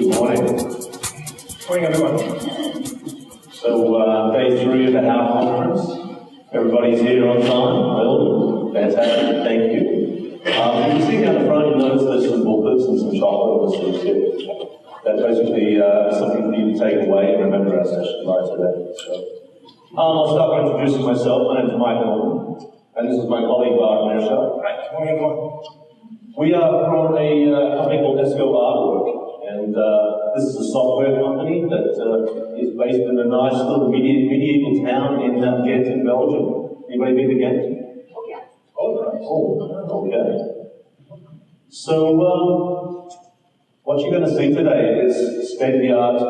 Good morning. Morning, everyone. So, day 3 of the How Conference. Everybody's here on time. Well, fantastic. Thank you. You can see down the front, you'll notice there's some booklets and some chocolate on the seats here. That's basically something for you to take away and remember our session by today. So, I'll start by introducing myself. My name is Mike Norman, and this is my colleague Bart Mershaw. Hi, good morning, everyone. We are from a company called Esko-graphics. And this is a software company that is based in a nice little medieval town in Ghent in Belgium. Anybody been to Ghent? Oh, yeah. Oh, nice. Oh, okay. So, what you're going to see today is state-of-the-art,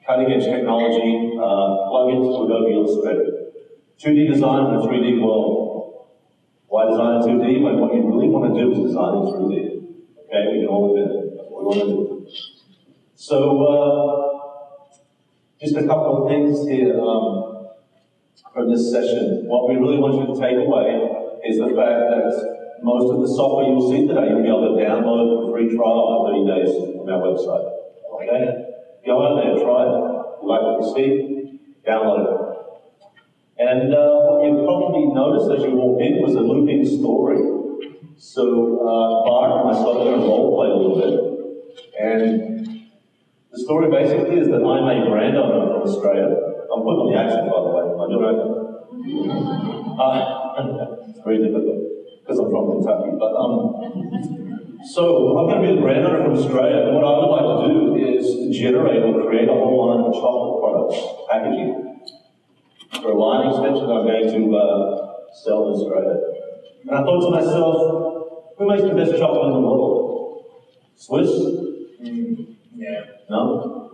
cutting-edge technology, plugins to Adobe Illustrator. 2D design in a 3D world. Why design in 2D when what you really want to do is design in 3D? Okay, we can all admit it. That's what we want to do. So, just a couple of things here from this session. What we really want you to take away is the fact that most of the software you'll see today, you'll be able to download for free trial for 30 days from our website. Okay? Go out there, try it. If you like what you see, download it. And what you probably noticed as you walked in was a looping story. So, Bart and myself are going to role play a little bit. And the story basically is that I'm a brand owner from Australia. I'm putting on the accent, by the way. Am I doing okay? It's very difficult because I'm from Kentucky. But so I'm going to be the brand owner from Australia. And what I would like to do is generate or create a whole line of chocolate products, packaging, for a line extension I'm going to sell in Australia. And I thought to myself, who makes the best chocolate in the world? Swiss? Yeah. No?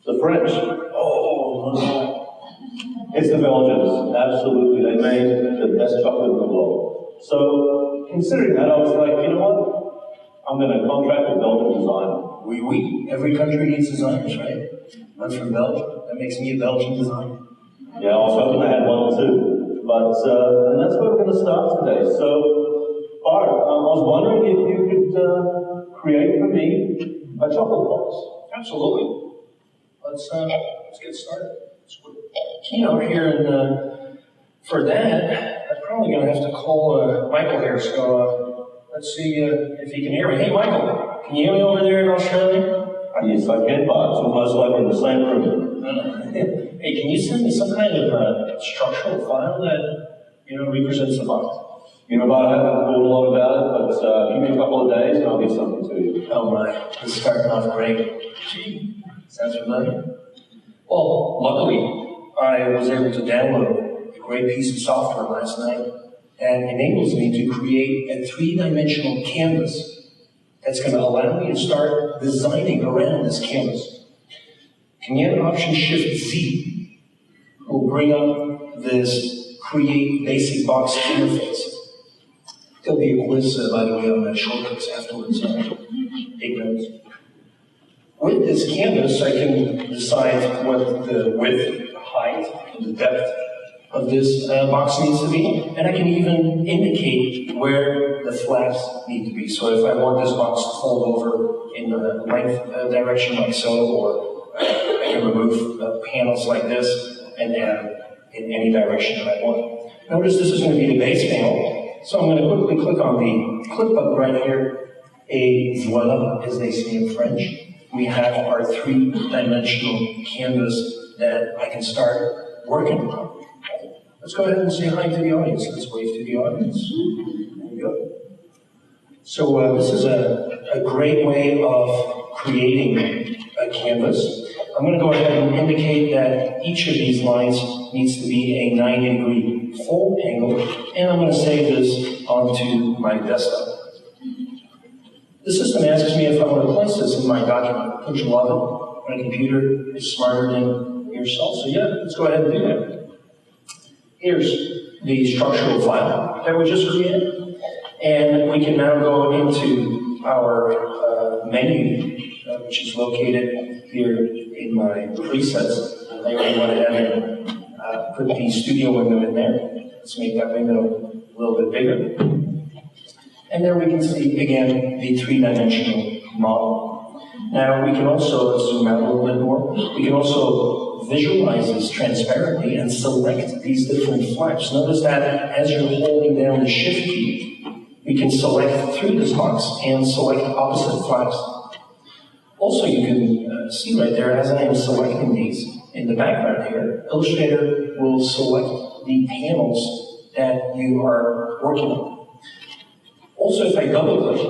The French. Oh, It's the Belgians. Absolutely. They made the best chocolate in the world. So, considering that, I was like, you know what? I'm going to contract a Belgian designer. Oui. Every country needs designers, right? I'm from Belgium. That makes me a Belgian designer. Yeah, I was hoping I had one too. But, and that's where we're going to start today. So, Bart, I was wondering if you could create for me a chocolate box. Absolutely. Let's get started. Keynote here, and for that, I'm probably going to have to call Michael here. So let's see if he can hear me. Hey, Michael, can you hear me over there in Australia? Yes, I can, Bart. So most likely in the same room. Hey, can you send me some kind of structural file that represents the box? You know, Bart, I haven't thought a lot about it, but give me a couple of days and I'll get something to you. Oh my, this is starting off great. Gee, sounds familiar. Well, luckily, I was able to download a great piece of software last night that enables me to create a 3-dimensional canvas that's going to allow me to start designing around this canvas. Command Option Shift Z will bring up this Create Basic Box interface. There'll be a quiz, by the way, on that shortcuts afterwards. Take notes. With this canvas, I can decide what the width, the height, and the depth of this box needs to be, and I can even indicate where the flaps need to be. So if I want this box to fold over in the length direction like so, or I can remove panels like this and add in any direction that I want. Notice this is going to be the base panel. So I'm going to quickly click on the clip button right here, et voila, as they say in French. We have our 3-dimensional canvas that I can start working on. Let's go ahead and say hi to the audience. Let's wave to the audience. There we go. So this is a great way of creating a canvas. I'm going to go ahead and indicate that each of these lines needs to be a 90-degree full angle, and I'm going to save this onto my desktop. The system asks me if I want to place this in my document. Don't you love it? My computer is smarter than yourself, so yeah, let's go ahead and do that. Here's the structural file that we just created, and we can now go into our menu, which is located here in my presets. I already went ahead and put the studio window in there. Let's make that window a little bit bigger. And there we can see, again, the 3-dimensional model Now we can also zoom out a little bit more. We can also visualize this transparently and select these different flaps. Notice that as you're holding down the Shift key, we can select through this box and select opposite flaps. Also, you can see right there, as I am selecting these in the background here, Illustrator will select the panels that you are working on. Also, if I double-click,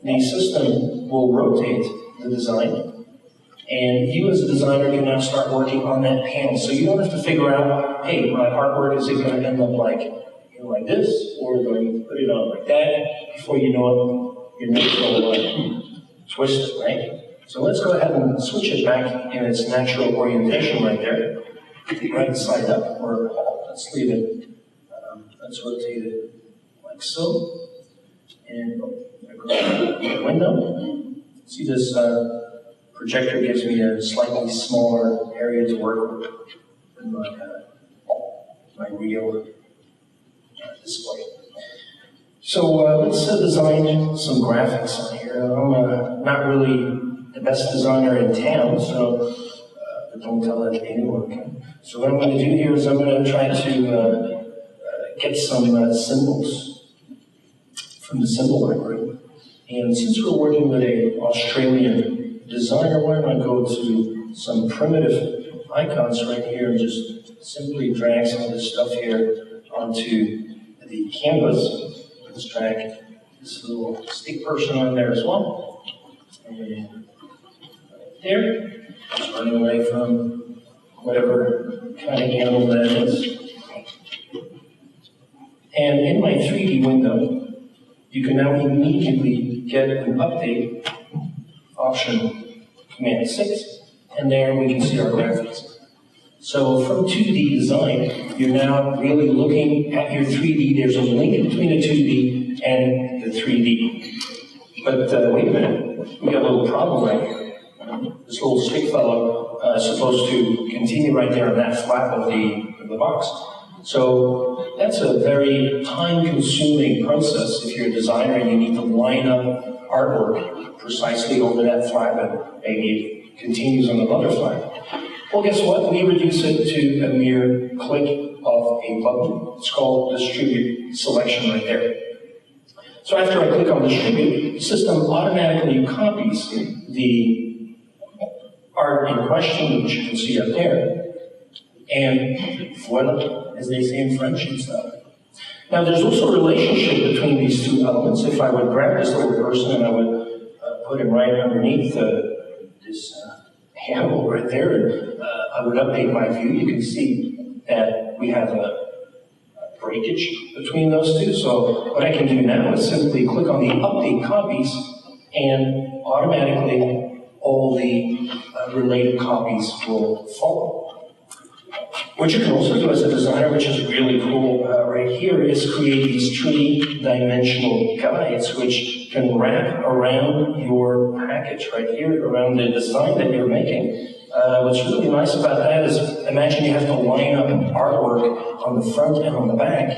the system will rotate the design, and you as a designer can now start working on that panel. So you don't have to figure out, hey, my artwork, is it going to end up like this, or do I need to put it on like that? Before you know it, your notes will twist it, right? So let's go ahead and switch it back in its natural orientation right there. Right side up, or let's leave it, let's rotate it like so. And there goes the window. See, this projector gives me a slightly smaller area to work with than my real display. So let's design some graphics on here. I'm not really the best designer in town, so but don't tell that to anyone. Okay? So what I'm going to do here is I'm going to try to get some symbols from the symbol library. And since we're working with an Australian designer, why don't I go to some primitive icons right here and just simply drag some of this stuff here onto the canvas. Let's drag this little stick person on there as well. And there, just running away from whatever kind of animal that is. And in my 3D window, you can now immediately get an update option, Command 6, and there we can see our graphics. So from 2D design, you're now really looking at your 3D. There's a link between the 2D and the 3D. But wait a minute, we got a little problem right here. This little stick fellow is supposed to continue right there on that flap of the box. So that's a very time-consuming process if you're a designer and you need to line up artwork precisely over that flap and maybe it continues on another flap. Well, guess what? We reduce it to a mere click of a button. It's called Distribute Selection right there. So after I click on Distribute, the system automatically copies the art in question, which you can see up there, and voila, as they say in French and stuff. Now, there's also a relationship between these two elements. If I would grab this little person and I would put him right underneath this animal right there, and I would update my view, you can see that we have a breakage between those two. So what I can do now is simply click on the Update Copies, and automatically all the related copies will follow. What you can also do as a designer, which is really cool right here, is create these three-dimensional guides which can wrap around your package right here, around the design that you're making. What's really nice about that is, imagine you have to line up artwork on the front and on the back,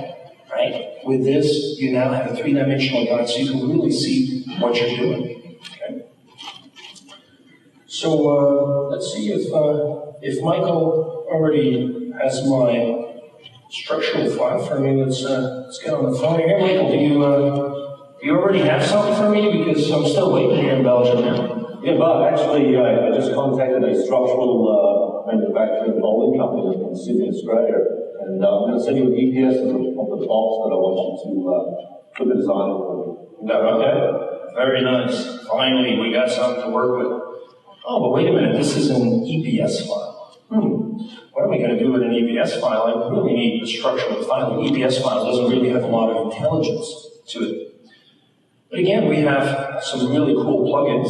right? With this, you now have a three-dimensional guide, so you can really see what you're doing. Okay? So let's see if Michael already has my structural file for me. Let's get on the phone here. Michael, do you already have something for me? Because I'm still waiting here in Belgium now. Yeah, Bob, actually, I just contacted a structural manufacturing molding company in Sydney, Australia, and I'm going to send you an EPS of the box that I want you to put the design on. Okay, very nice. Finally, we got something to work with. Oh, but wait a minute, this is an EPS file. What am I going to do with an EPS file? I really need a structural file. An EPS file doesn't really have a lot of intelligence to it. But again, we have some really cool plugins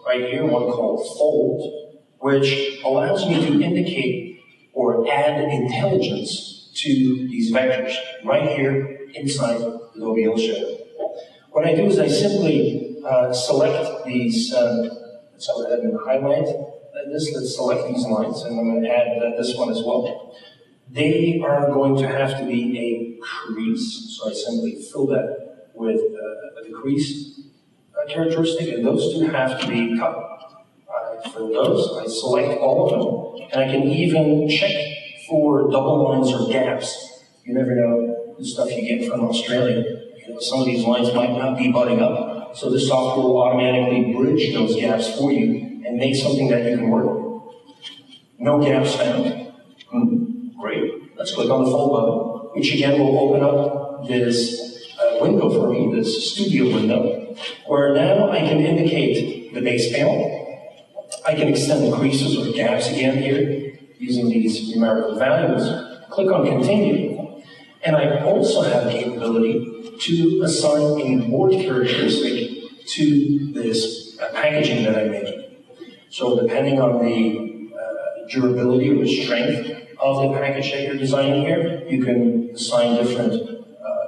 right here, one called Fold, which allows me to indicate or add intelligence to these vectors right here inside Adobe Illustrator. What I do is I simply select these, let's go ahead and highlight this, let's select these lines, and I'm going to add this one as well. They are going to have to be a crease, so I simply fill that with a crease characteristic, and those two have to be cut. For those, I select all of them, and I can even check for double lines or gaps. You never know the stuff you get from Australia. You know, some of these lines might not be butting up, so the software will automatically bridge those gaps for you and make something that you can work with. No gaps found. Great. Let's click on the Fold button, which again will open up this window for me, this studio window, where now I can indicate the base panel. I can extend the creases or gaps again here using these numerical values. Click on Continue. And I also have the capability to assign a board characteristic to this packaging that I'm making. So depending on the durability or the strength of the package that you're designing here, you can assign different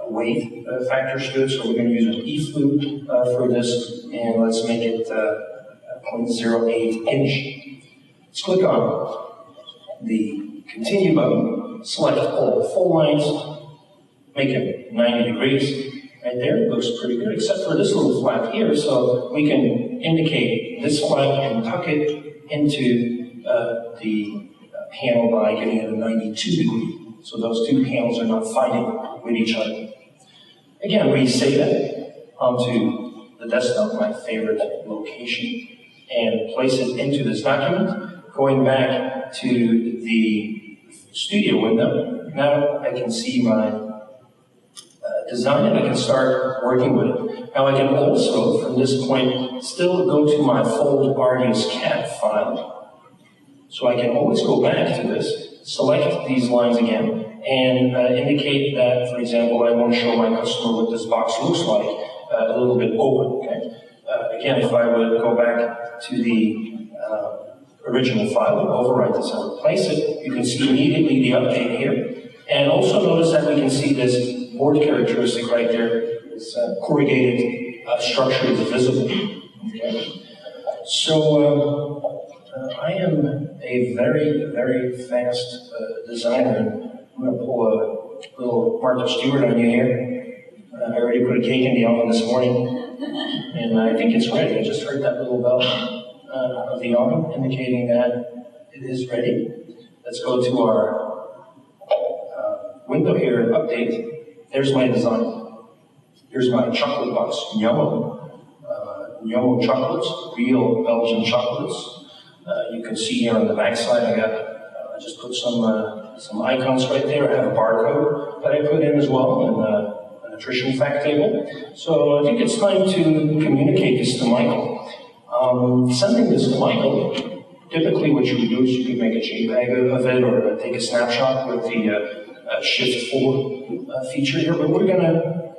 weight factors to it. So we're going to use an E-flute for this, and let's make it 0.08 inch. Let's click on the Continue button, select all full lines, make it 90 degrees. Right there, it looks pretty good, except for this little flap here. So we can indicate this flap and tuck it into the panel by getting it a 92 degree. So those two panels are not fighting with each other. Again, we save it onto the desktop, my favorite location, and place it into this document. Going back to the studio window, now I can see my design and I can start working with it. Now I can also, from this point, still go to my Fold Argus CAD file. So I can always go back to this, select these lines again, and indicate that, for example, I want to show my customer what this box looks like a little bit open. Okay? Again, if I would go back to the original file and overwrite this and replace it, you can see immediately the update here. And also notice that we can see this board characteristic right there. This corrugated structure is visible. Okay? So I am a very, very fast designer. I'm going to pull a little Martha Stewart on you here. I already put a cake in the oven this morning, and I think it's ready. I just heard that little bell of the oven indicating that it is ready. Let's go to our window here and update. There's my design. Here's my chocolate box, Yellow. Yellow chocolates, real Belgian chocolates. You can see here on the back side, I just put some icons right there. I have a barcode that I put in as well, and a nutrition fact table. So I think it's time to communicate this to Michael. Sending this to Michael, typically what you would do is you could make a JPEG of it or take a snapshot with the Shift 4 feature here, but we're going to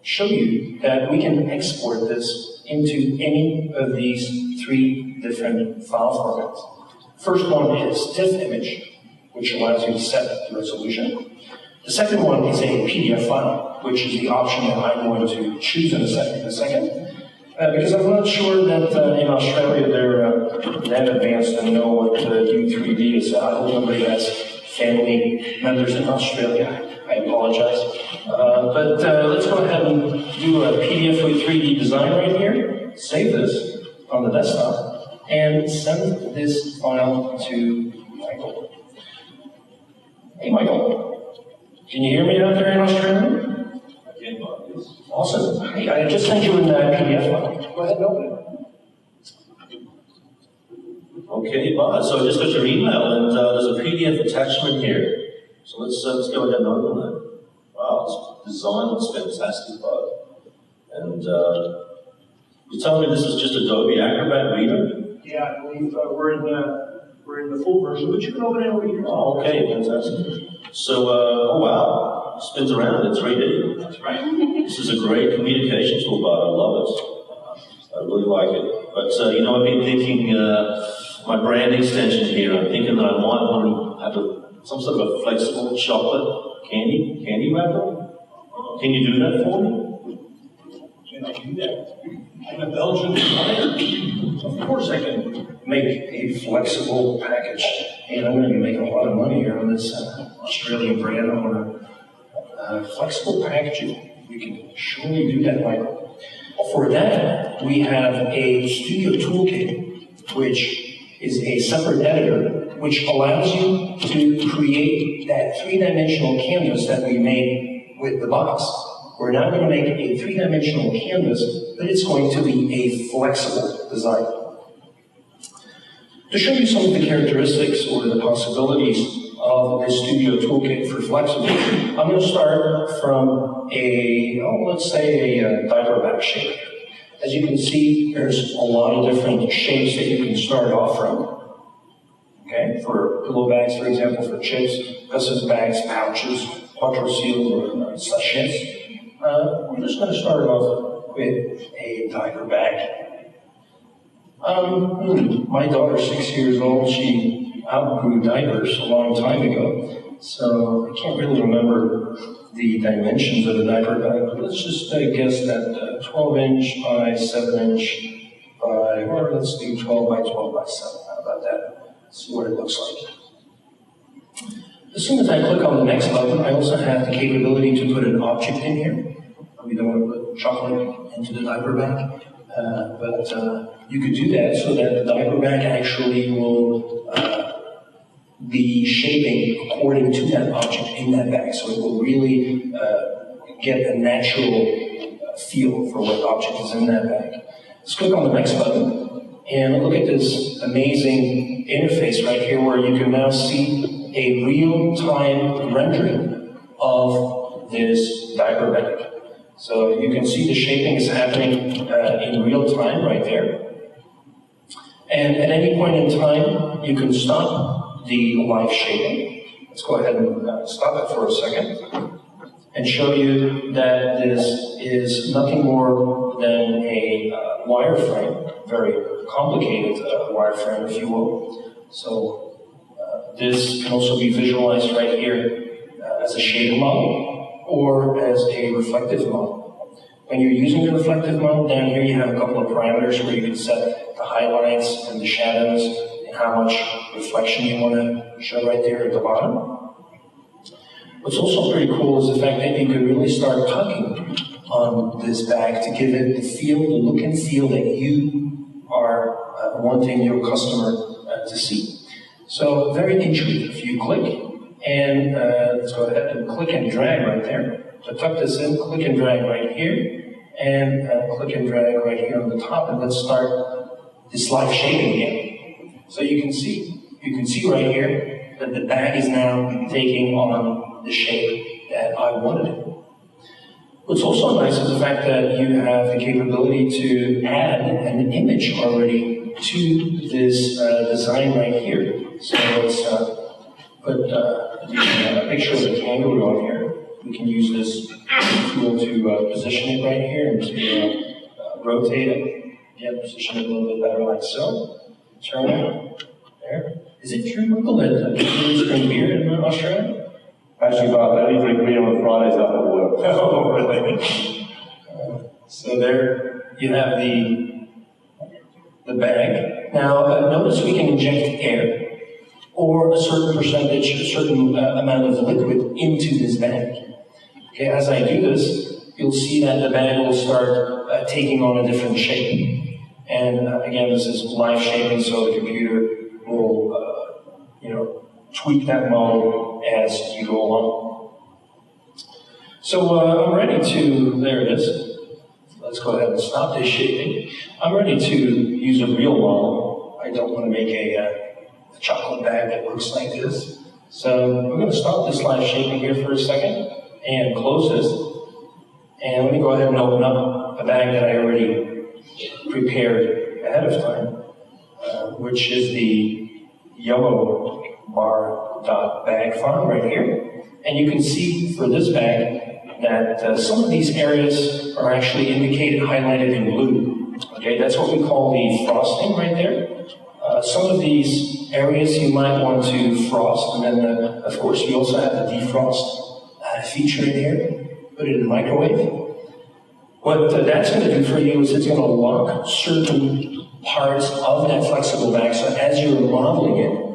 show you that we can export this into any of these three different file formats. First one is TIFF image, which allows you to set the resolution. The second one is a PDF file, which is the option that I'm going to choose in a second. Because I'm not sure that in Australia they're that advanced and know what U3D is. I hope nobody has family members in Australia. I apologize. But let's go ahead and do a PDF with 3D design right here. Save this on the desktop and send this file to Michael. Hey, Michael. Can you hear me out there in Australia? Awesome. Hey, I just sent you a PDF file. Go ahead and open it. Okay, Bob. So I just got your email, and there's a PDF attachment here. So let's go ahead and open that. Wow, this design looks fantastic, Bob. And you told me this is just Adobe Acrobat Reader? Yeah, I believe we're in the full version, but you can open it over here. Oh, okay, fantastic. So, oh wow, it spins around in 3D. That's right. This is a great communication tool, Bob. I love it. I really like it. But you know, I've been thinking my brand extension here. I'm thinking that I might want to have some sort of a flexible chocolate candy wrapper. Can you do that for me? Can I do that? I'm a Belgian designer. Of course I can make a flexible package. And I'm going to be making a lot of money here on this Australian brand owner. Flexible packaging. We can surely do that, Michael. for that, we have a Studio Toolkit, which is a separate editor, which allows you to create that three-dimensional canvas that we made with the box. We're now going to make a three-dimensional canvas, but it's going to be a flexible design. To show you some of the characteristics or the possibilities of the Studio Toolkit for flexible, I'm going to start from let's say a diaper bag shape. As you can see, there's a lot of different shapes that you can start off from. Okay, for pillow bags, for example, for chips, gusset bags, pouches, quattro seals, or sachets. We're just going to start off with a diaper bag. My daughter's 6 years old. She outgrew diapers a long time ago, so I can't really remember the dimensions of a diaper bag, but let's just guess that 12-inch by 7-inch by, or let's do 12 by 12 by 7. How about that? Let's see what it looks like. As soon as I click on the next button, I also have the capability to put an object in here. We don't want to put chocolate into the diaper bag, but you could do that so that the diaper bag actually will be shaping according to that object in that bag. So it will really get a natural feel for what object is in that bag. Let's click on the next button and look at this amazing interface right here where you can now see a real-time rendering of this diaper bag. So you can see the shaping is happening in real time right there. And at any point in time, you can stop the live shaping. Let's go ahead and stop it for a second and show you that this is nothing more than a wireframe, very complicated wireframe, if you will. So this can also be visualized right here as a shaded model or as a reflective model. When you're using the reflective model, down here you have a couple of parameters where you can set the highlights and the shadows and how much reflection you want to show right there at the bottom. What's also pretty cool is the fact that you can really start tucking on this bag to give it the feel, the look and feel that you are wanting your customer to see. So very intuitive. You click and let's go ahead and click and drag right there. To tuck this in, click and drag right here, and click and drag right here on the top, and let's start this live shaping again. So you can see right here that the bag is now taking on the shape that I wanted it. What's also nice is the fact that you have the capability to add an image already to this design right here. So let's put a picture of a kangaroo on here. We can use this tool to position it right here and to rotate it. Yeah, position it a little bit better like so. Turn it. There. Is it true, Michael, that kangaroos drink beer in Australia? Actually, Bob, I only drink beer on Fridays after work. Oh, really? So there you have the bag. Now, notice we can inject air or a certain percentage, a certain amount of liquid into this bag. Okay, as I do this, you'll see that the bag will start taking on a different shape. And again, this is live shaping, so the computer will, tweak that model as you go along. So I'm ready to, there it is. Let's go ahead and stop this shaping. I'm ready to use a real model. I don't want to make a chocolate bag that looks like this. So we're going to stop this live shaping here for a second and close this. And let me go ahead and open up a bag that I already prepared ahead of time, which is the yellow bar.bag file right here. And you can see for this bag that some of these areas are actually indicated, highlighted in blue. Okay, that's what we call the frosting right there. Some of these areas you might want to frost, and then of course we also have the defrost feature in here. Put it in the microwave. What that's going to do for you is it's going to lock certain parts of that flexible bag, so as you're modeling it,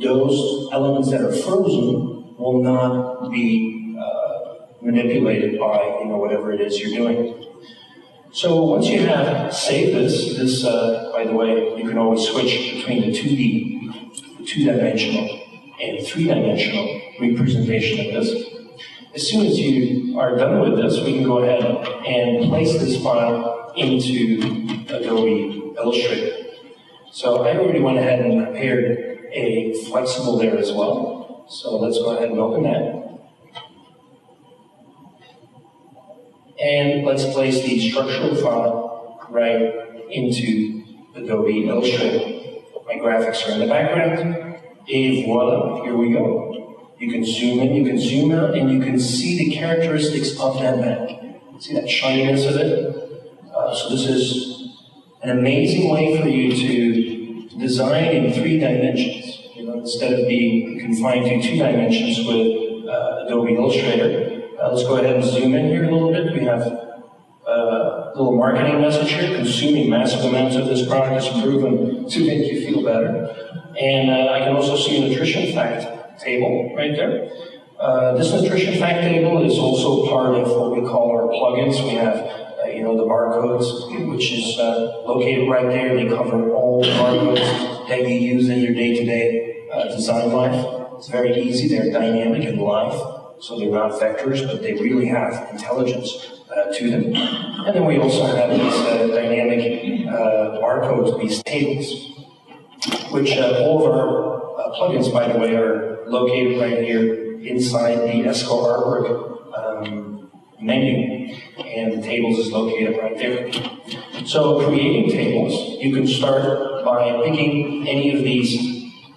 those elements that are frozen will not be manipulated by whatever it is you're doing. So once you have saved this, by the way, you can always switch between the 2D, the two-dimensional, and three-dimensional representation of this. As soon as you are done with this, we can go ahead and place this file into Adobe Illustrator. So I already went ahead and prepared a flexible there as well. So let's go ahead and open that. And let's place the structural file right into Adobe Illustrator. My graphics are in the background. Et voila, here we go. You can zoom in, you can zoom out, and you can see the characteristics of that back. See that shininess of it? So this is an amazing way for you to design in 3 dimensions. You know, instead of being confined to 2 dimensions with Adobe Illustrator. Let's go ahead and zoom in here a little bit. We have a little marketing message here. Consuming massive amounts of this product is proven to make you feel better. And I can also see a nutrition fact table right there. This nutrition fact table is also part of what we call our plugins. We have, the barcodes, which is located right there. They cover all the barcodes that you use in your day-to-day design life. It's very easy. They're dynamic and live. So they're not vectors, but they really have intelligence to them. And then we also have these dynamic barcodes, these tables, which all of our plugins, by the way, are located right here inside the esko-graphics menu. And the tables is located right there. So creating tables, you can start by picking any of these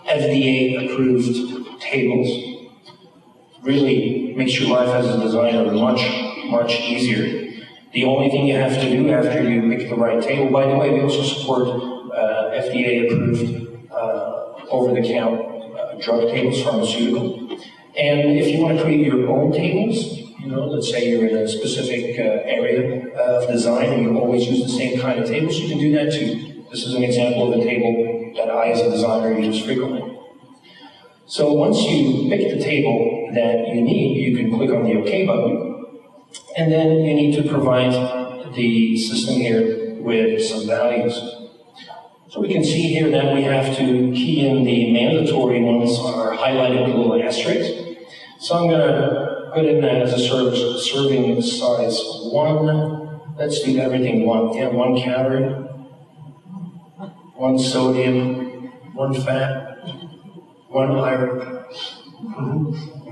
FDA-approved tables. Really makes your life as a designer much, much easier. The only thing you have to do after you pick the right table, by the way, we also support FDA-approved over-the-counter drug tables, pharmaceutical. And if you want to create your own tables, let's say you're in a specific area of design and you always use the same kind of tables, you can do that too. This is an example of a table that I, as a designer, use frequently. So once you pick the table that you need, you can click on the OK button, and then you need to provide the system here with some values. So we can see here that we have to key in the mandatory ones are highlighted with a little asterisk. So I'm going to put in that as a sort of serving size 1. Let's do everything 1. Yeah, 1 calorie, 1 sodium, 1 fat. 1 iron.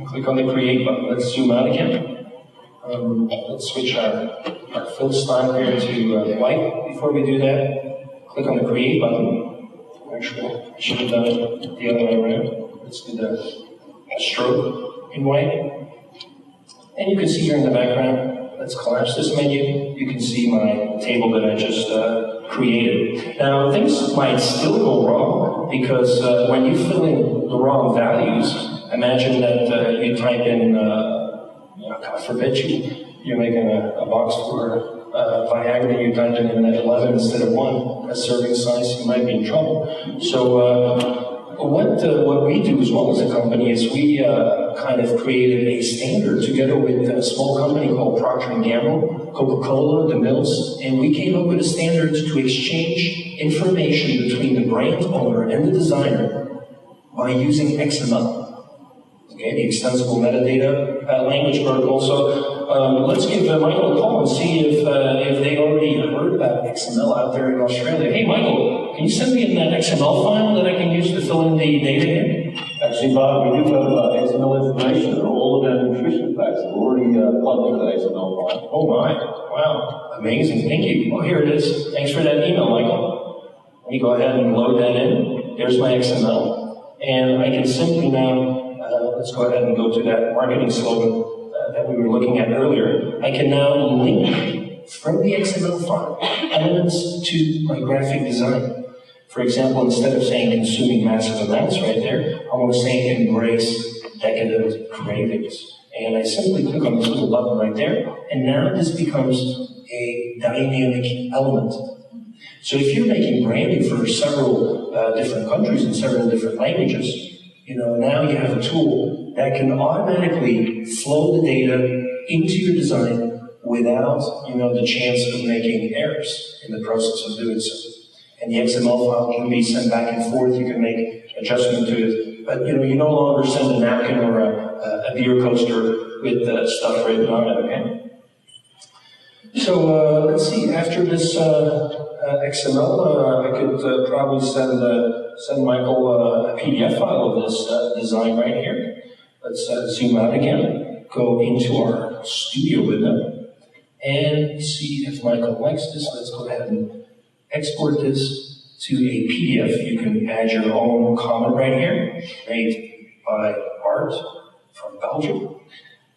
Click on the create button. Let's zoom out again. Let's switch our fill style here to white. Before we do that, click on the create button. Actually, I should have done it the other way around. Let's do the stroke in white. And you can see here in the background, let's collapse this menu. You can see my table that I just created. Now, things might still go wrong because when you fill in the wrong values, imagine that you type in, God forbid you're making a box for Viagra and you type in 11 instead of 1 as serving size, you might be in trouble. So what we do as well as a company is we kind of created a standard together with a small company called Procter & Gamble, Coca-Cola, the Mills, and we came up with a standard to exchange information between the brand owner and the designer by using XML. Okay, the extensible metadata language protocol. So let's give Michael a call and see if they already heard about XML out there in Australia. Hey, Michael, can you send me in that XML file that I can use to fill in the data here? Actually, Bob, we do have XML information. All of our nutrition facts are already plugged into the XML file. Oh my, wow, amazing, thank you. Oh, here it is. Thanks for that email, Michael. Let me go ahead and load that in. There's my XML. And I can simply now, let's go ahead and go to that marketing slogan that we were looking at earlier. I can now link from the XML file elements to my graphic design. For example, instead of saying consuming massive amounts right there, I want to say embrace decadent cravings. And I simply click on this little button right there, and now this becomes a dynamic element. So if you're making branding for several different countries and several different languages, now you have a tool that can automatically flow the data into your design without, the chance of making errors in the process of doing so. And the XML file can be sent back and forth. You can make adjustment to it. But, you no longer send a napkin or a beer coaster with stuff written on it, okay? So let's see, after this XML, I could probably send Michael a PDF file of this design right here. Let's zoom out again, go into our studio window, and see if Michael likes this. Let's go ahead and export this to a PDF. You can add your own comment right here, made by Art from Belgium.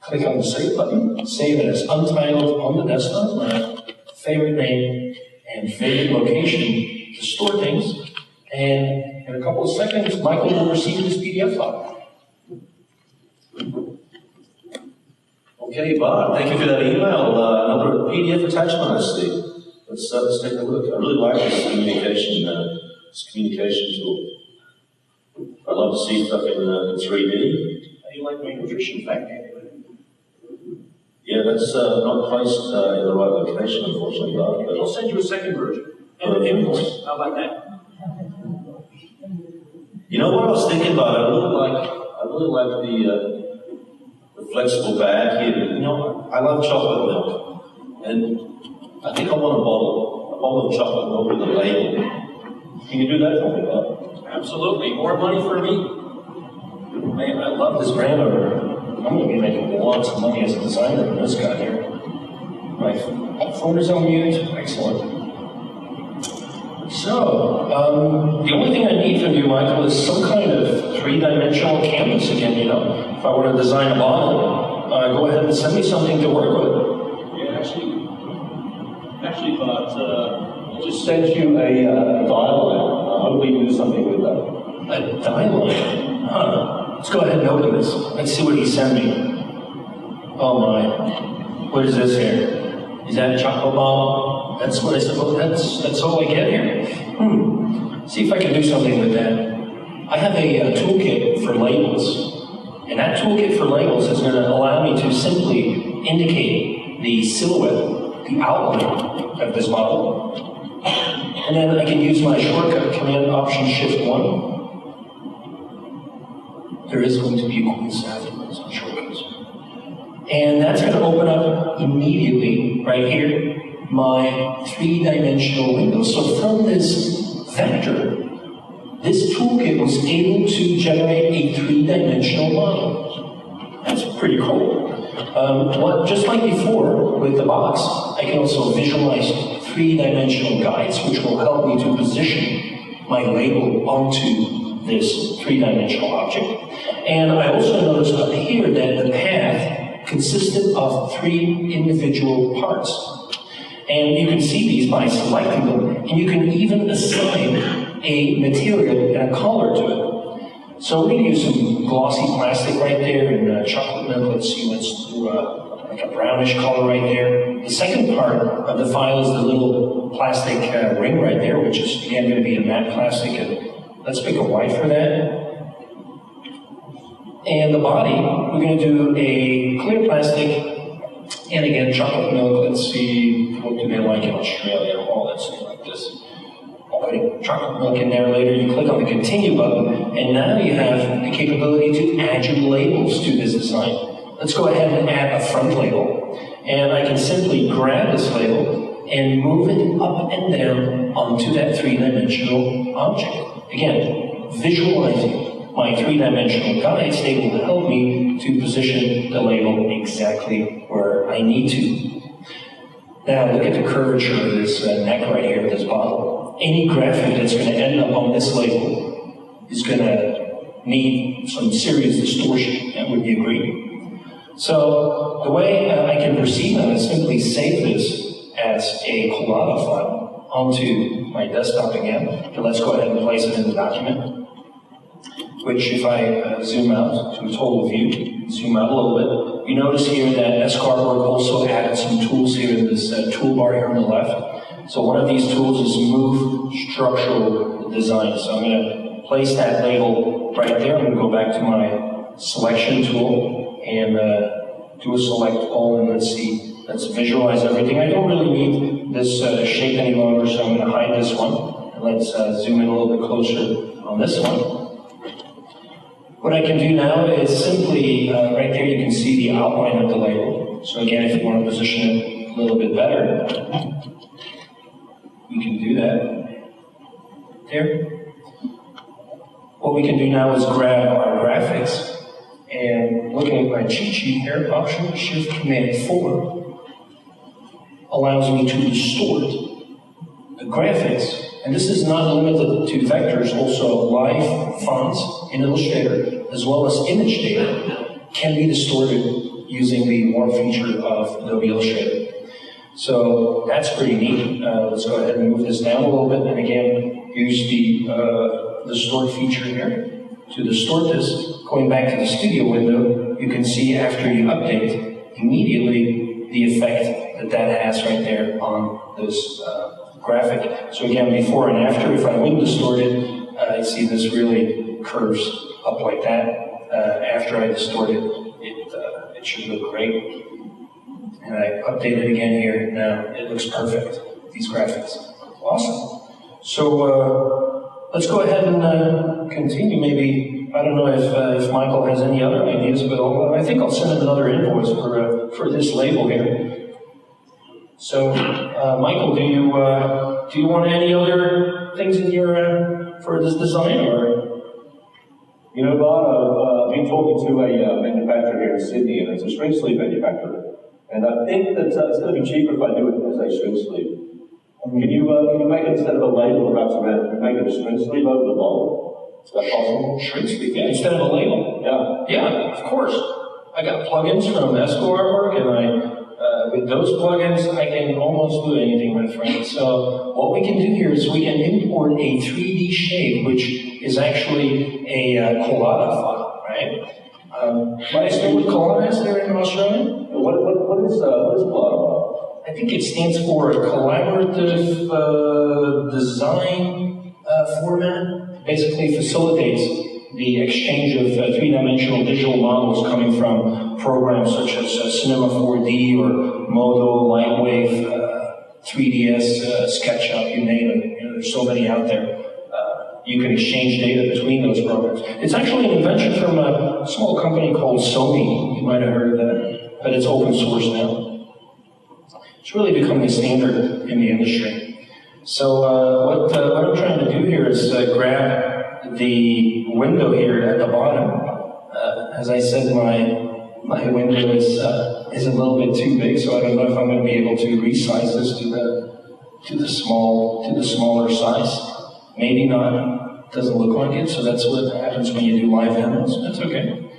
Click on the Save button, save it as untitled on the desktop, my favorite name and favorite location to store things. And in a couple of seconds, Michael will receive this PDF file. Okay, Bob, thank you for that email. Another PDF attachment I see. Let's take a look. I really like this communication tool. I love to see stuff in 3D. How do you like my nutrition fact? Yeah, that's not placed in the right location, unfortunately, Bob. I'll send you a second version. And an invoice. How about that? You know what I was thinking about? I really like the flexible bag here. I love chocolate milk, and I think I want a bottle of chocolate milk with a label. Can you do that for me, Bob? Absolutely. More money for me. Man, I love this brand owner. I'm going to be making lots of money as a designer from this guy here. My phone is on mute. Excellent. So, the only thing I need from you, Michael, is some kind of three-dimensional canvas again, If I want to design a bottle, go ahead and send me something to work with. Yeah, actually, but I just sent you a dial line. Hopefully you can do something with that. A dial line? Huh. Let's go ahead and open this. Let's see what he sent me. Oh my. What is this here? Is that a chocolate ball? That's what I suppose, that's all I get here? See if I can do something with that. I have a toolkit for labels. And that toolkit for labels is going to allow me to simply indicate the silhouette, the outline of this model. And then I can use my shortcut, Command Option Shift 1. There is going to be a quick afterwards on shortcuts. And that's going to open up immediately, right here, my three-dimensional window. So from this vector, this toolkit was able to generate a three-dimensional model. That's pretty cool. Just like before with the box, I can also visualize three-dimensional guides, which will help me to position my label onto this three-dimensional object. And I also noticed up here that the path consisted of three individual parts. And you can see these by selecting them, and you can even assign a material and a color to it. So we're going to use some glossy plastic right there and chocolate milk. Let's see, let's do like a brownish color right there. The second part of the file is the little plastic ring right there, which is again going to be a matte plastic. And let's pick a white for that. And the body, we're going to do a clear plastic. And again, chocolate milk. Let's see, what do they like in Australia? Oh, let's see, like this. Putting chocolate milk in there later, you click on the continue button, and now you have the capability to add your labels to this design. Let's go ahead and add a front label. And I can simply grab this label and move it up and down onto that three-dimensional object. Again, visualizing my three-dimensional guides, they will help me to position the label exactly where I need to. Now look at the curvature of this neck right here of this bottle. Any graphic that's going to end up on this label is going to need some serious distortion. That would you agree? So the way I can proceed now is simply save this as a Collada file onto my desktop again. And let's go ahead and place it in the document. Which if I zoom out to a total view, zoom out a little bit, you notice here that esko-graphics also added some tools here in this toolbar here on the left. So one of these tools is Move Structural Design. So I'm going to place that label right there. I'm going to go back to my selection tool and do a select all, and let's see. Let's visualize everything. I don't really need this shape any longer, so I'm going to hide this one. And let's zoom in a little bit closer on this one. What I can do now is simply, right there you can see the outline of the label. So again, if you want to position it a little bit better, we can do that. There. What we can do now is grab our graphics, and looking at my cheat sheet here, Option Shift Command 4 allows me to distort the graphics. And this is not limited to vectors, also live fonts in Illustrator, as well as image data, can be distorted using the warp feature of Adobe Illustrator. So that's pretty neat. Let's go ahead and move this down a little bit, and again, use the distort feature here to distort this. Going back to the studio window, you can see after you update, immediately the effect that has right there on this graphic. So again, before and after, if I wouldn't distort it, you see this really curves up like that. After I distort it, it should look great. And I update it again here. Now it looks perfect. These graphics, awesome. So let's go ahead and continue. Maybe I don't know if Michael has any other ideas, but I think I'll send him another invoice for this label here. So, Michael, do you want any other things in your for this design, or? You know, Bob, I've been talking to a manufacturer here in Sydney, and it's a shrink sleeve manufacturer. And I think that it's going to be cheaper if I do it as a shrink sleeve. Can you make it instead of a label, perhaps make it a shrink sleeve over the bowl? Is that possible? Shrink sleeve, yeah, instead of a label. Yeah. Yeah, of course. I got plugins from esko-graphics, and with those plugins, I can almost do anything, my friend. So what we can do here is we can import a 3D shape, which is actually a collada file, right? Might I start with collada is there in Australia? What is collada? I think it stands for a collaborative design format. Basically facilitates the exchange of three-dimensional digital models coming from programs such as Cinema 4D or Modo, Lightwave, 3ds, SketchUp, you name it. You know, there's so many out there. You can exchange data between those programs. It's actually an invention from a small company called Sony. You might have heard of that, but it's open source now. It's really becoming a standard in the industry. So what I'm trying to do here is grab the window here at the bottom. As I said, my window is a little bit too big, so I don't know if I'm going to be able to resize this to the smaller size. Maybe not. Doesn't look like it, so that's what happens when you do live demos. That's okay.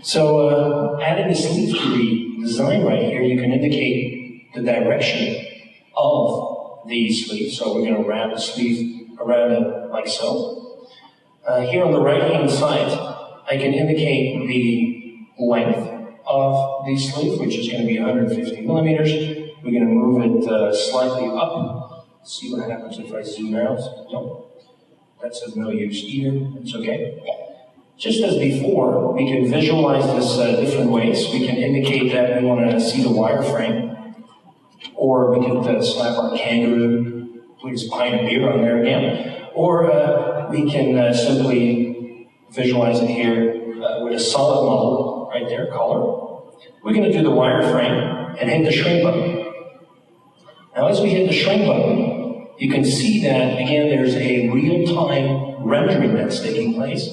So adding a sleeve to the design right here, you can indicate the direction of the sleeve. So we're going to wrap the sleeve around it like so. Here on the right-hand side, I can indicate the length of the sleeve, which is going to be 150 millimeters. We're going to move it slightly up. See what happens if I zoom out. No, that's of no use either. It's okay. Just as before, we can visualize this different ways. We can indicate that we want to see the wireframe, or we could slap our kangaroo, please pint of beer on there again, or we can simply visualize it here with a solid model right there, color. We're going to do the wireframe and hit the shrink button. Now, as we hit the shrink button, you can see that, again, there's a real-time rendering that's taking place,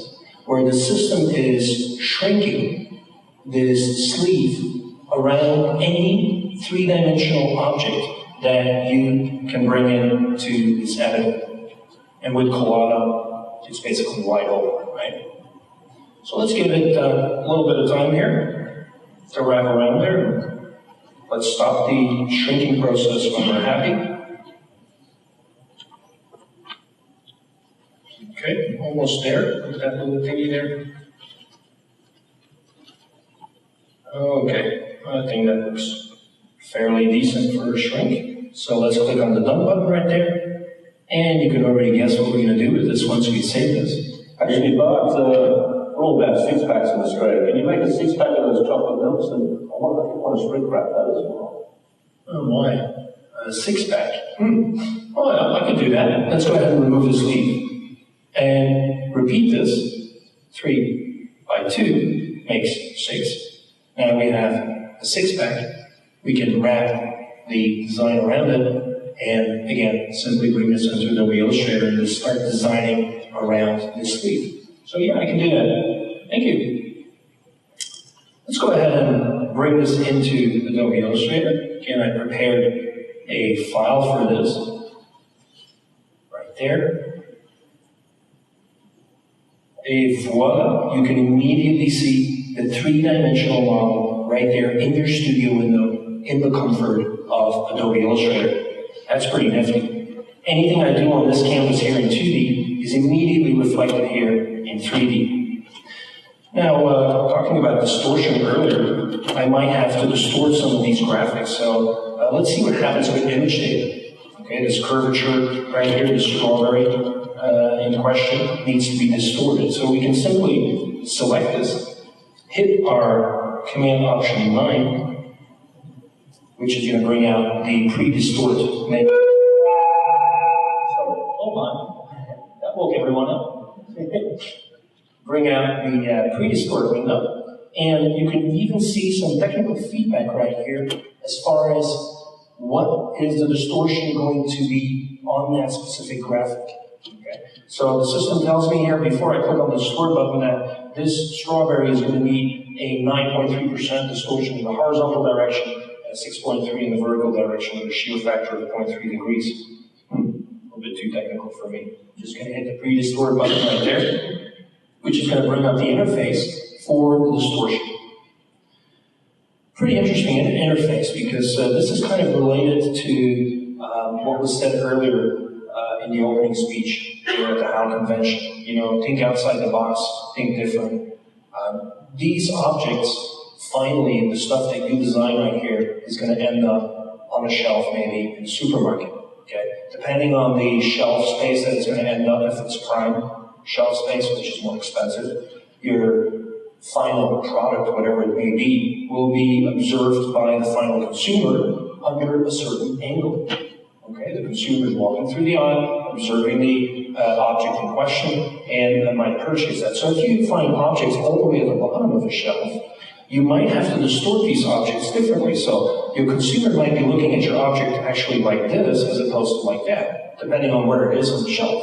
where the system is shrinking this sleeve around any three-dimensional object that you can bring into this editor. And with Collada, it's basically wide open, right? So let's give it a little bit of time here to wrap around there. Let's stop the shrinking process when we're happy. Okay, almost there. Put that little thingy there. Okay, I think that looks fairly decent for a shrink. So let's click on the done button right there. And you can already guess what we're going to do with this once we save this. Actually, Bart, we're all about six-packs in Australia. Can you make a six-pack of those chocolate milks? And I want to shrink wrap that as well. Oh my, a six-pack. Oh, I can do that. Let's go ahead and remove the sleeve. And repeat this. 3 by 2 makes 6. Now we have a six-pack. We can wrap the design around it, and again, simply bring this into Adobe Illustrator and just start designing around this sleeve. So yeah, I can do that. Thank you. Let's go ahead and bring this into Adobe Illustrator. Again, I prepared a file for this. Right there. Et voila, you can immediately see the three-dimensional model right there in your studio window in the comfort of Adobe Illustrator. That's pretty nifty. Anything I do on this canvas here in 2D is immediately reflected here in 3D. Now, talking about distortion earlier, I might have to distort some of these graphics. So let's see what happens with image data. Okay, this curvature right here, the strawberry in question, needs to be distorted. So we can simply select this, hit our Command Option 9, which is going to bring out the pre-distort menu. Oh my, that woke everyone up. Bring out the pre-distort window, and you can even see some technical feedback right here as far as what is the distortion going to be on that specific graphic. Okay. So the system tells me here before I click on the distort button that this strawberry is going to need a 9.3% distortion in the horizontal direction and 6.3 in the vertical direction with a shear factor of 0.3 degrees. A little bit too technical for me. Just going to hit the pre-distort button right there, which is going to bring up the interface for the distortion. Pretty interesting interface because this is kind of related to what was said earlier in the opening speech here at the How convention. You know, think outside the box, think different. These objects, finally, the stuff that you design right here is going to end up on a shelf maybe in a supermarket. Okay, depending on the shelf space that it's going to end up, if it's prime shelf space, which is more expensive, your final product, whatever it may be, will be observed by the final consumer under a certain angle. Okay, the consumer is walking through the aisle, observing the object in question, and might purchase that. So if you find objects all the way at the bottom of a shelf, you might have to distort these objects differently. So your consumer might be looking at your object actually like this as opposed to like that, depending on where it is on the shelf.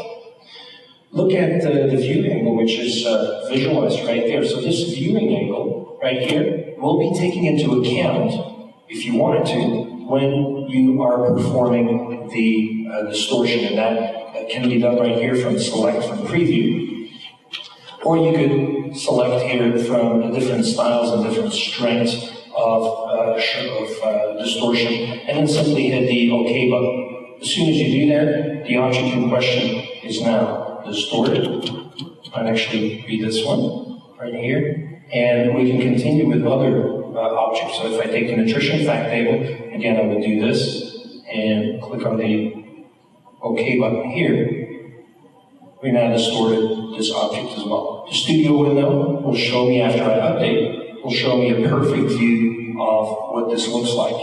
Look at the view angle, which is visualized right there. So this viewing angle right here will be taken into account, if you wanted to, when you are performing the distortion, and that can be done right here from select from preview. Or you could select here from the different styles and different strengths of distortion, and then simply hit the OK button. As soon as you do that, the object in question is now distorted. Might actually be this one right here, and we can continue with other objects. So if I take the nutrition fact table, again, I would do this and click on the OK button here. We now distorted this object as well. The studio window will show me, after I update, will show me a perfect view of what this looks like.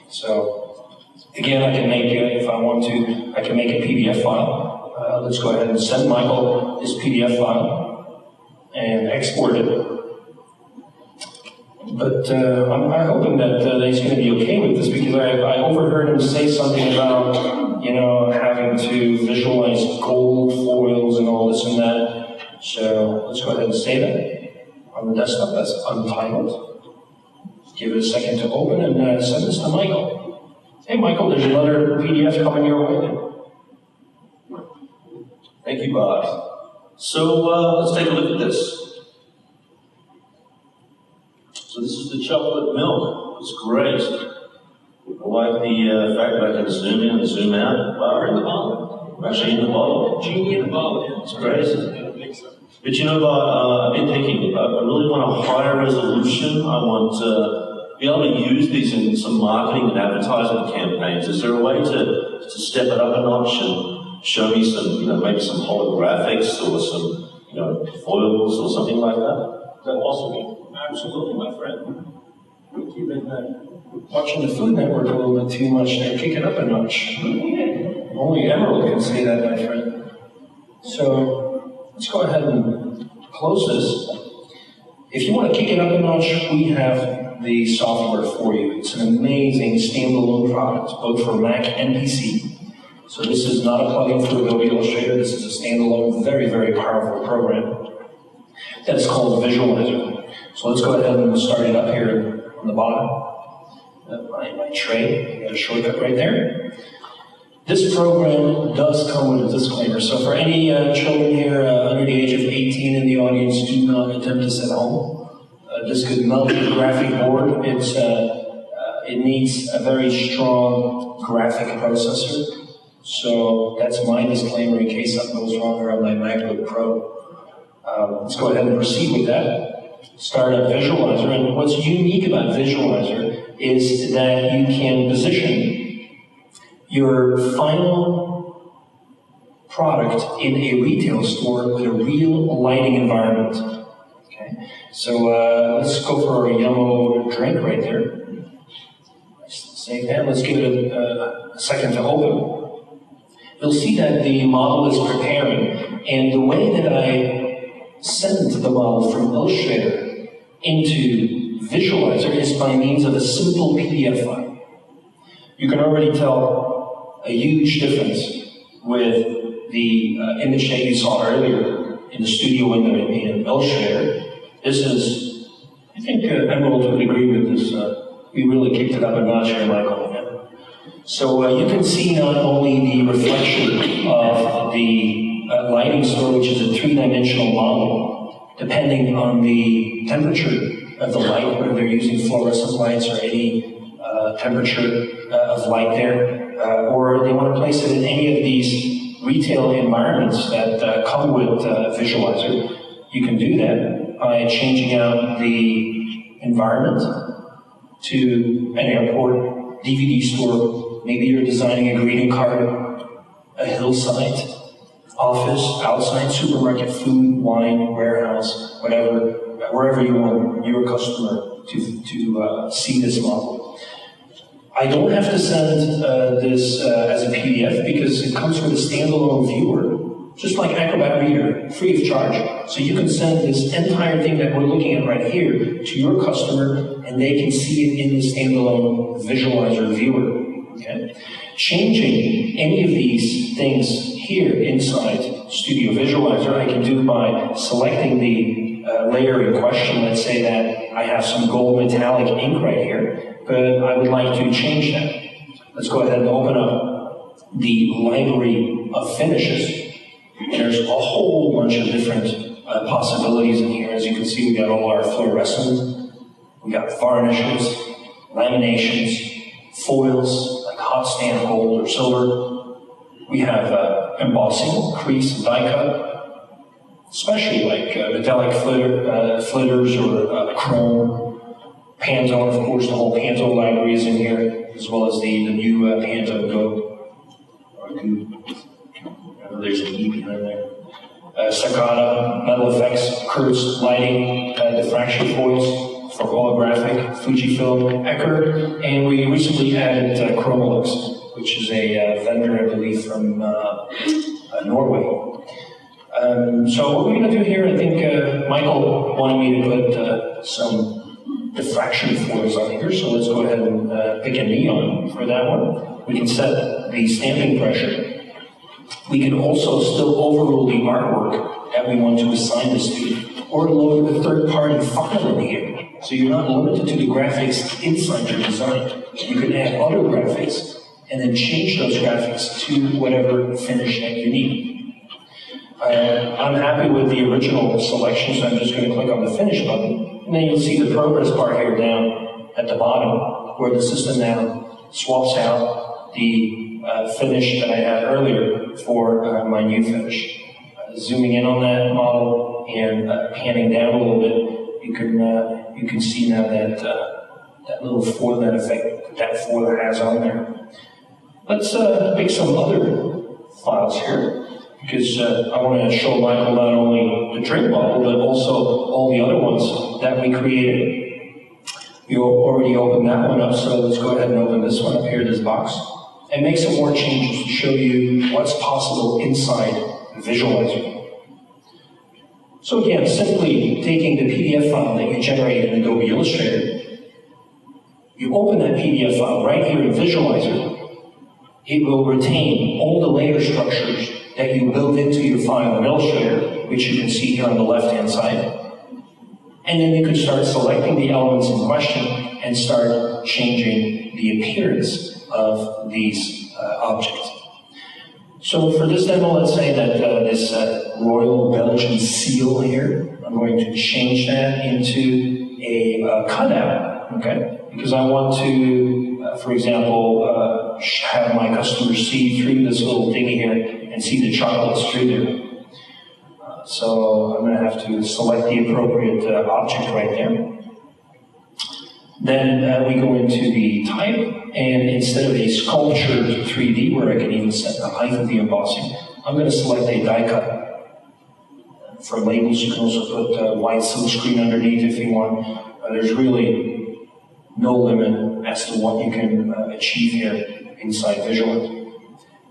So again, I can make, if I want to, I can make a PDF file. Let's go ahead and send Michael this PDF file and export it. But I'm hoping that he's going to be okay with this, because I overheard him say something about, you know, having to visualize gold foils and all this and that. So let's go ahead and save it on the desktop. That's untitled. Give it a second to open and send this to Michael. Hey, Michael, there's another PDF coming your way. Thank you, Bob. So let's take a look at this. So this is the chocolate milk. It's great. I like the fact that I can zoom in and zoom out. Wow, in the bottle. Actually in the bottle. Genie in the bottle, yeah. It's great. But you know, Bob, I've been thinking, I really want a higher resolution. I want to be able to use these in some marketing and advertisement campaigns. Is there a way to step it up a notch and show me some, you know, maybe some holographics or some, you know, foils or something like that? That also be absolutely, my friend. Keep it watching the Food Network a little bit too much. They're kicking up a notch. Only Emerald can say that, my friend. So let's go ahead and close this. If you want to kick it up a notch, we have the software for you. It's an amazing standalone product, both for Mac and PC. So this is not a plugin for Adobe Illustrator. This is a standalone, very, very powerful program that's called Visualizer. So let's go ahead and start it up here on the bottom. My tray, I got a shortcut right there. This program does come with a disclaimer. So for any children here under the age of 18 in the audience, do not attempt this at home. This could melt your graphic board. It needs a very strong graphic processor. So that's my disclaimer in case something goes wrong here on my MacBook Pro. Let's go ahead and proceed with that. Start up Visualizer. And what's unique about Visualizer is that you can position your final product in a retail store with a real lighting environment. Okay, so let's go for a yellow drink right there. Save that. Let's give it a second to open. You'll see that the model is preparing, and the way that I send the model from Illustrator into Visualizer is by means of a simple PDF file. You can already tell a huge difference with the image that you saw earlier in the studio window in Illustrator. This is, I think Emerald would agree with this. We really kicked it up a notch here, Michael. Yeah. So you can see not only the reflection of the lighting store, which is a three-dimensional model, depending on the temperature of the light, whether they're using fluorescent lights or any temperature of light there, or they want to place it in any of these retail environments that come with Visualizer. You can do that by changing out the environment to an airport, DVD store. Maybe you're designing a greeting card, a hillside, office, outside, supermarket, food, wine, warehouse, whatever, wherever you want your customer to see this model. I don't have to send this as a PDF because it comes with a standalone viewer, just like Acrobat Reader, free of charge. So you can send this entire thing that we're looking at right here to your customer, and they can see it in the standalone Visualizer viewer. Okay? Changing any of these things here inside Studio Visualizer, I can do by selecting the layer in question. Let's say that I have some gold metallic ink right here, but I would like to change that. Let's go ahead and open up the library of finishes. There's a whole bunch of different possibilities in here. As you can see, we got all our fluorescent, we got varnishes, laminations, foils, like hot stamp gold or silver. We have embossing, crease, and die cut, especially like metallic flitters or chrome. Pantone, of course, the whole Pantone library is in here, as well as the new Pantone Go. Or Goo. There's an E behind there. Staccato, metal effects, curves, lighting, diffraction foils for holographic, Fujifilm, Ecker, and we recently added Chromolux, which is a vendor, I believe, from Norway. So what we're going to do here, I think Michael wanted me to put some diffraction foils on here, so let's go ahead and pick a neon for that one. We can set the stamping pressure. We can also still overrule the artwork that we want to assign this to, or load a third-party file in here. So you're not limited to the graphics inside your design. You can add other graphics and then change those graphics to whatever finish that you need. I'm happy with the original selection, so I'm just going to click on the Finish button. And then you'll see the progress bar here down at the bottom, where the system now swaps out the finish that I had earlier for my new finish. Zooming in on that model and panning down a little bit, you can see now that that little foil, that effect that foil has on there. Let's pick some other files here, because I want to show Michael not only the drink bottle, but also all the other ones that we created. You already opened that one up, so let's go ahead and open this one up here, this box, and make some more changes to show you what's possible inside Visualizer. So again, simply taking the PDF file that you generated in Adobe Illustrator, you open that PDF file right here in Visualizer, it will retain all the layer structures that you built into your file in Illustrator, which you can see here on the left-hand side. And then you can start selecting the elements in question and start changing the appearance of these objects. So for this demo, let's say that this Royal Belgian seal here, I'm going to change that into a cutout, okay? Because I want to, for example, have my customers see through this little thingy here and see the chocolates through there. So I'm going to have to select the appropriate object right there. Then we go into the type, and instead of a sculptured 3D, where I can even set the height of the embossing, I'm going to select a die cut. For labels, you can also put white silk screen underneath if you want. There's really no limit as to what you can achieve here inside Visualizer.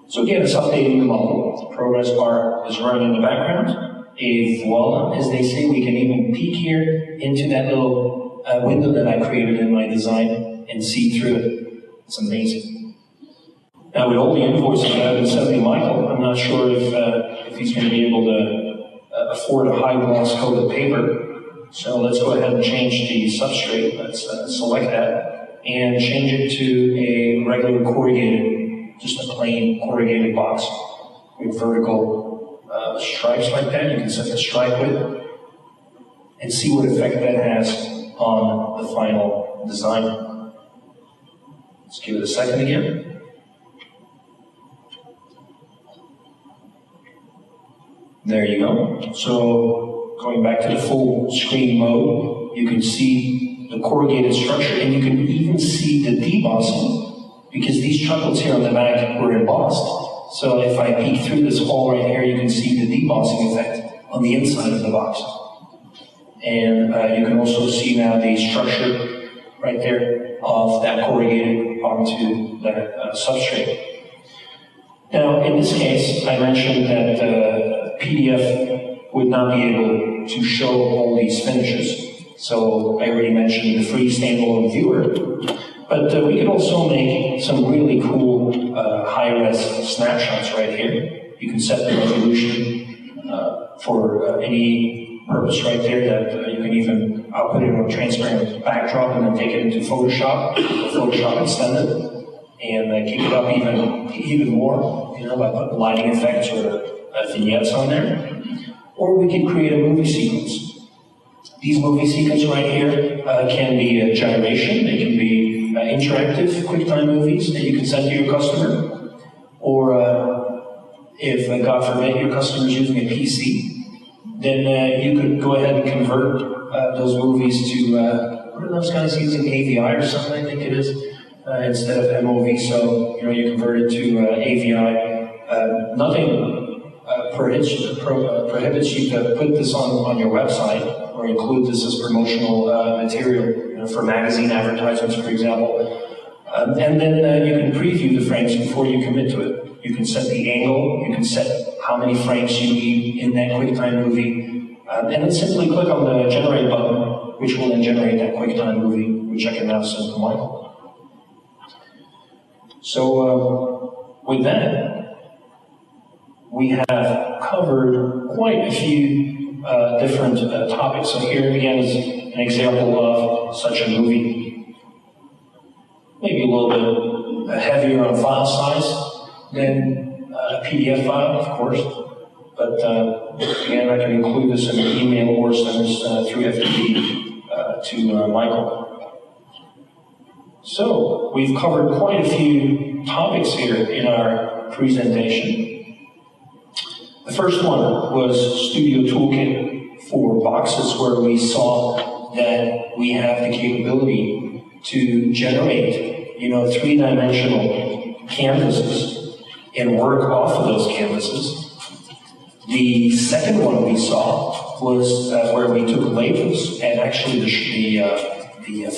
So again, it's updating the model. The progress bar is running in the background. Et voila, as they say, we can even peek here into that little window that I created in my design and see through it. It's amazing. Now, with all the invoices that I've been sending Michael, I'm not sure if he's going to be able to afford a high gloss coated paper. So let's go ahead and change the substrate. Let's select that and change it to a regular corrugated, just a plain corrugated box with vertical stripes like that. You can set the stripe width and see what effect that has on the final design. Let's give it a second again. There you go. So going back to the full screen mode, you can see the corrugated structure, and you can even see the debossing, because these chocolates here on the back were embossed. So if I peek through this hole right here, you can see the debossing effect on the inside of the box. And you can also see now the structure right there of that corrugated onto that substrate. Now, in this case, I mentioned that PDF would not be able to show all these finishes. So I already mentioned the free standalone viewer. But we could also make some really cool high-res snapshots right here. You can set the resolution for any purpose right there. That you can even put it on a transparent backdrop and then take it into Photoshop, Photoshop Extended, and kick it up even more, you know, by putting lighting effects or vignettes on there. Or we could create a movie sequence. These movie sequences right here can be a gyration. They can be interactive QuickTime movies that you can send to your customer. Or if, God forbid, your customer is using a PC, then you could go ahead and convert those movies to, what are those guys using, AVI or something, I think it is, instead of MOV. So, you know, you convert it to AVI. Nothing prohibits you to put this on your website or include this as promotional material, you know, for magazine advertisements, for example. And then you can preview the frames before you commit to it. You can set the angle, you can set how many frames you need in that QuickTime movie, and then simply click on the Generate button, which will then generate that QuickTime movie, which I can now send to Michael. So with that, we have covered quite a few different topics. So here again is an example of such a movie. Maybe a little bit heavier on file size than a PDF file, of course. But again, I can include this in an email or send this through FTP to Michael. So we've covered quite a few topics here in our presentation. The first one was Studio Toolkit for boxes, where we saw that we have the capability to generate, you know, three-dimensional canvases and work off of those canvases. The second one we saw was where we took labels, and actually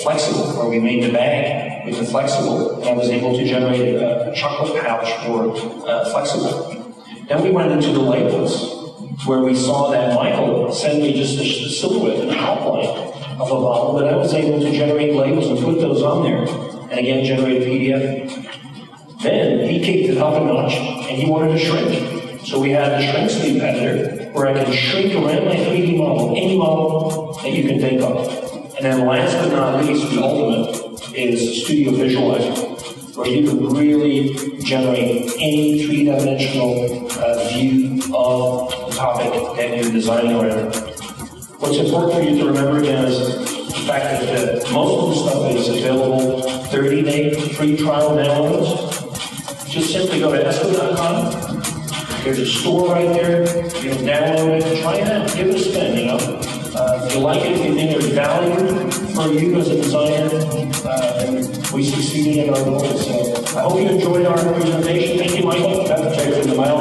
flexible, where we made the bag with the flexible, and I was able to generate a chocolate pouch for flexible. Then we went into the labels, where we saw that Michael sent me just a silhouette, an outline of a bottle, but I was able to generate labels and put those on there, and again generate a PDF. Then he kicked it up a notch, and he wanted to shrink. So we had the shrink sleeve editor, where I can shrink around my 3D model, any model that you can think of. And then last but not least, the ultimate is Studio Visualizer, where you can really generate any three-dimensional view of the topic that you're designing around. What's important for you to remember again is the fact that most of the stuff is available 30-day free trial downloads. Just simply go to esko-graphics. There's a store right there. You can download it, try it out, give it a spin, you know. If you like it, if you think there's value for you as a designer, then we succeeded in our goals. So I hope you enjoyed our presentation. Thank you, Michael. That's the mile